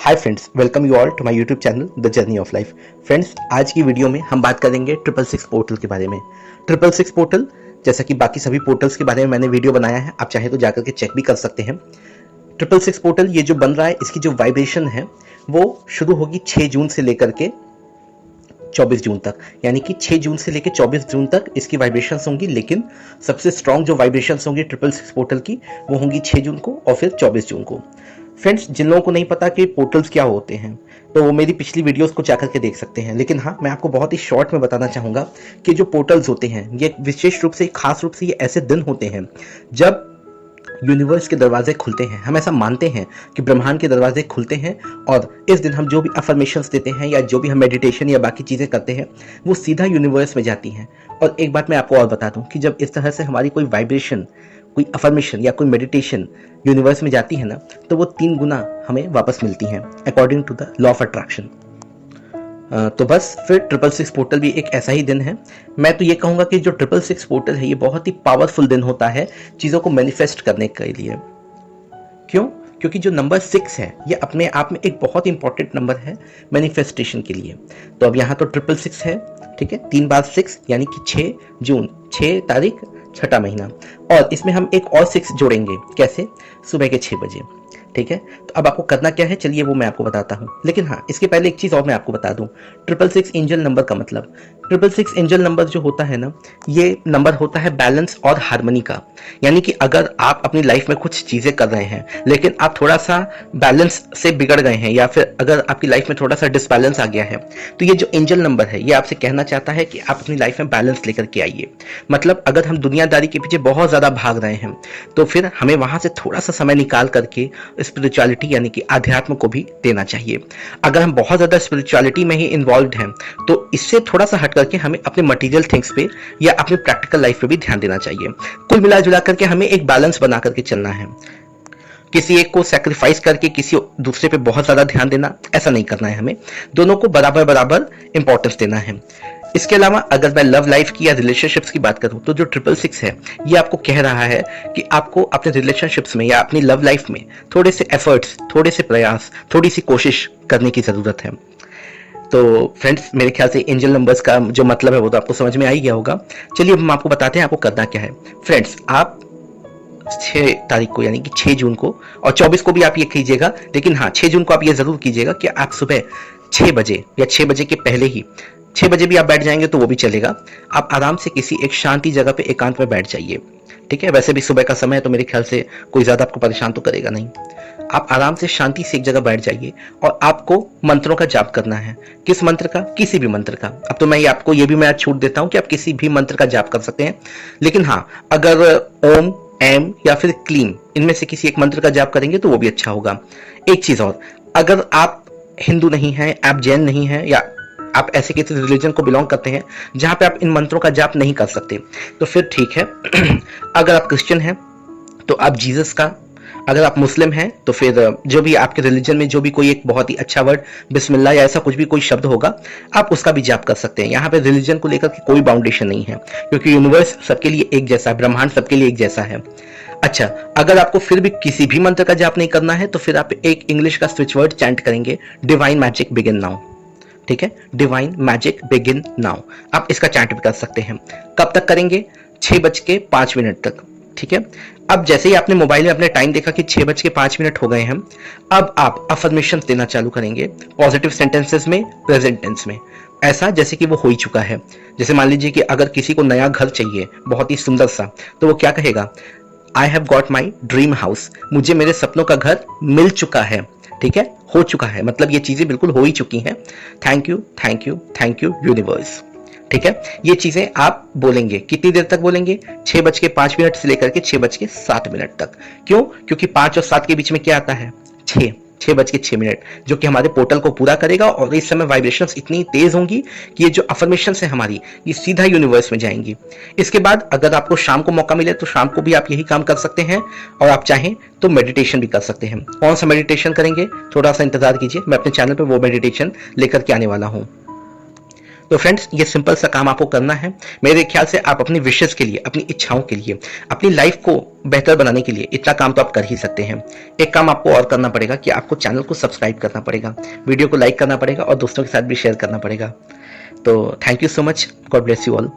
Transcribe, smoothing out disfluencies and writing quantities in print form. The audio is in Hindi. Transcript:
Hi friends, welcome you all to my YouTube channel the journey of life. Friends, आज की वीडियो में हम बात करेंगे 666 पोर्टल के बारे में। 666 पोर्टल, जैसा कि बाकी सभी पोर्टल्स के बारे में मैंने वीडियो बनाया है, आप चाहे तो जाकर के चेक भी कर सकते हैं। 666 पोर्टल ये जो बन रहा है, इसकी जो वाइब्रेशन है वो शुरू होगी 6 जून से लेकर के 24 जून तक, यानी कि 6 जून से लेकर 24 जून तक इसकी वाइब्रेशंस होंगी। लेकिन सबसे स्ट्रॉन्ग जो वाइब्रेशंस होंगी 666 पोर्टल की, वो होंगी 6 जून को और फिर 24 जून को। फ्रेंड्स, जिन लोगों को नहीं पता कि पोर्टल्स क्या होते हैं, तो वो मेरी पिछली वीडियोस को जाकर के देख सकते हैं। लेकिन हाँ, मैं आपको बहुत ही शॉर्ट में बताना चाहूँगा कि जो पोर्टल्स होते हैं, ये विशेष रूप से, खास रूप से ये ऐसे दिन होते हैं जब यूनिवर्स के दरवाजे खुलते हैं। हम ऐसा मानते हैं कि ब्रह्मांड के दरवाजे खुलते हैं और इस दिन हम जो भी अफर्मेशंस देते हैं या जो भी हम मेडिटेशन या बाकी चीज़ें करते हैं, वो सीधा यूनिवर्स में जाती हैं। और एक बात मैं आपको और बता दूं कि जब इस तरह से हमारी कोई वाइब्रेशन, कोई अफर्मेशन या कोई मेडिटेशन यूनिवर्स में जाती है ना, तो वो 3 गुना हमें वापस मिलती हैं, according to the law of attraction. तो बस फिर 666 पोर्टल भी एक ऐसा ही दिन है। मैं तो ये कहूँगा कि जो 666 पोर्टल है, ये बहुत ही पावरफुल दिन होता है चीज़ों को मैनिफेस्ट करने के लिए। क्यों? क्योंकि जो नंबर 6 है, ये अपने आप में एक बहुत इंपॉर्टेंट नंबर है मैनिफेस्टेशन के लिए। तो अब यहाँ तो 666 है, ठीक है, 3 बार 6 यानी कि 6 जून, 6 तारीख, 6ठा महीना। और इसमें हम एक और 6 जोड़ेंगे। कैसे? सुबह के 6 बजे। ठीक है, तो अब आपको करना क्या है, चलिए वो मैं आपको बताता हूँ। लेकिन हाँ, इसके पहले एक चीज़ और मैं आपको बता दूँ। 666 एंजल नंबर का मतलब, 666 एंजल नंबर जो होता है ना, ये नंबर होता है बैलेंस और हार्मनी का। यानी कि अगर आप अपनी लाइफ में कुछ चीज़ें कर रहे हैं लेकिन आप थोड़ा सा बैलेंस से बिगड़ गए हैं, या फिर अगर आपकी लाइफ में थोड़ा सा डिसबैलेंस आ गया है, तो ये जो एंजल नंबर है, ये आपसे कहना चाहता है कि आप अपनी लाइफ में बैलेंस लेकर के आइए। मतलब अगर हम दुनियादारी के पीछे बहुत ज़्यादा भाग रहे हैं, तो फिर हमें वहाँ से थोड़ा सा समय निकाल करके स्पिरिचुअलिटी यानी कि आध्यात्म को भी देना चाहिए। अगर हम बहुत ज़्यादा स्पिरिचुअलिटी में ही इन्वॉल्व हैं, तो इससे थोड़ा सा हट करके हमें अपने मटेरियल थिंग्स पे या अपनी प्रैक्टिकल लाइफ पे भी ध्यान देना चाहिए। कुल मिला जुला करके हमें एक बैलेंस बना करके चलना है। किसी एक को सैक्रिफाइस करके किसी दूसरे पे बहुत ज़्यादा ध्यान देना, ऐसा नहीं करना है। हमें दोनों को बराबर बराबर इंपॉर्टेंस देना है। इसके अलावा अगर मैं लव लाइफ की या रिलेशनशिप्स की बात करूं, तो जो 666 है, ये आपको कह रहा है कि आपको अपने रिलेशनशिप्स में या अपनी लव लाइफ में थोड़े से एफर्ट्स, थोड़े से प्रयास, थोड़ी सी कोशिश करने की ज़रूरत है। तो फ्रेंड्स, मेरे ख्याल से एंजल नंबर्स का जो मतलब है वो तो आपको समझ में आ ही गया होगा। चलिए हम आपको बताते हैं आपको करना क्या है। फ्रेंड्स, आप 6 तारीख को यानी कि 6 जून को, और 24 को भी आप ये कीजिएगा, लेकिन हाँ, 6 जून को आप ये ज़रूर कीजिएगा कि आप सुबह 6 बजे या 6 बजे के पहले ही, 6 बजे भी आप बैठ जाएंगे तो वो भी चलेगा, आप आराम से किसी एक शांति जगह पे एकांत में बैठ जाइए। ठीक है, वैसे भी सुबह का समय है तो मेरे ख्याल से कोई ज़्यादा आपको परेशान तो करेगा नहीं। आप आराम से शांति से एक जगह बैठ जाइए और आपको मंत्रों का जाप करना है। किस मंत्र का? किसी भी मंत्र का। अब तो मैं आपको ये भी मैं छूट देता हूँ कि आप किसी भी मंत्र का जाप कर सकते हैं। लेकिन हाँ, अगर ओम, एम या फिर क्लीम, इनमें से किसी एक मंत्र का जाप करेंगे तो वो भी अच्छा होगा। एक चीज़ और, अगर आप हिंदू नहीं हैं, आप जैन नहीं हैं, या आप ऐसे किसी रिलीजन को बिलोंग करते हैं जहां पे आप इन मंत्रों का जाप नहीं कर सकते, तो फिर ठीक है। अगर आप क्रिश्चियन हैं तो आप जीसस का, अगर आप मुस्लिम हैं तो फिर जो भी आपके रिलीजन में जो भी कोई एक बहुत ही अच्छा वर्ड, बिस्मिल्लाह या ऐसा कुछ भी कोई शब्द होगा, आप उसका भी जाप कर सकते हैं। यहाँ पे रिलीजन को लेकर के कोई बाउंडेशन नहीं है, क्योंकि यूनिवर्स सबके लिए एक जैसा है, ब्रह्मांड सबके लिए एक जैसा है। अच्छा, अगर आपको फिर भी किसी भी मंत्र का जाप नहीं करना है, तो फिर आप एक इंग्लिश का स्विच वर्ड चैंट करेंगे, डिवाइन मैजिक बिगिन नाउ। ठीक है, डिवाइन मैजिक बिगिन नाउ, आप इसका चैंट भी कर सकते हैं। कब तक करेंगे? 6:05 तक। ठीक है, अब जैसे ही आपने मोबाइल में अपने टाइम देखा कि 6:05 हो गए हैं, अब आप अफर्मेशन देना चालू करेंगे, पॉजिटिव सेंटेंसेस में, प्रेजेंट टेंस में, ऐसा जैसे कि वो हो ही चुका है। जैसे मान लीजिए कि अगर किसी को नया घर चाहिए, बहुत ही सुंदर सा, तो वो क्या कहेगा? I have got my dream house, मुझे मेरे सपनों का घर मिल चुका है। ठीक है, हो चुका है, मतलब ये चीजें बिल्कुल हो ही चुकी हैं। Thank you, thank you, thank you universe. ठीक है, ये चीजें आप बोलेंगे। कितनी देर तक बोलेंगे? 6:05 से लेकर के 6:07 तक। क्यों? क्योंकि 5 और 7 के बीच में क्या आता है? 6:06, जो कि हमारे पोर्टल को पूरा करेगा। और इस समय वाइब्रेशंस इतनी तेज होंगी कि ये जो अफर्मेशंस है हमारी, ये सीधा यूनिवर्स में जाएंगी। इसके बाद अगर आपको शाम को मौका मिले तो शाम को भी आप यही काम कर सकते हैं, और आप चाहें तो मेडिटेशन भी कर सकते हैं। कौन सा मेडिटेशन करेंगे? थोड़ा सा इंतजार कीजिए, मैं अपने चैनल पर वो मेडिटेशन लेकर के आने वाला हूँ। तो फ्रेंड्स, ये सिंपल सा काम आपको करना है। मेरे ख्याल से आप अपनी विशेष के लिए, अपनी इच्छाओं के लिए, अपनी लाइफ को बेहतर बनाने के लिए इतना काम तो आप कर ही सकते हैं। एक काम आपको और करना पड़ेगा कि आपको चैनल को सब्सक्राइब करना पड़ेगा, वीडियो को लाइक करना पड़ेगा और दोस्तों के साथ भी शेयर करना पड़ेगा। तो thank you so much, God bless you all.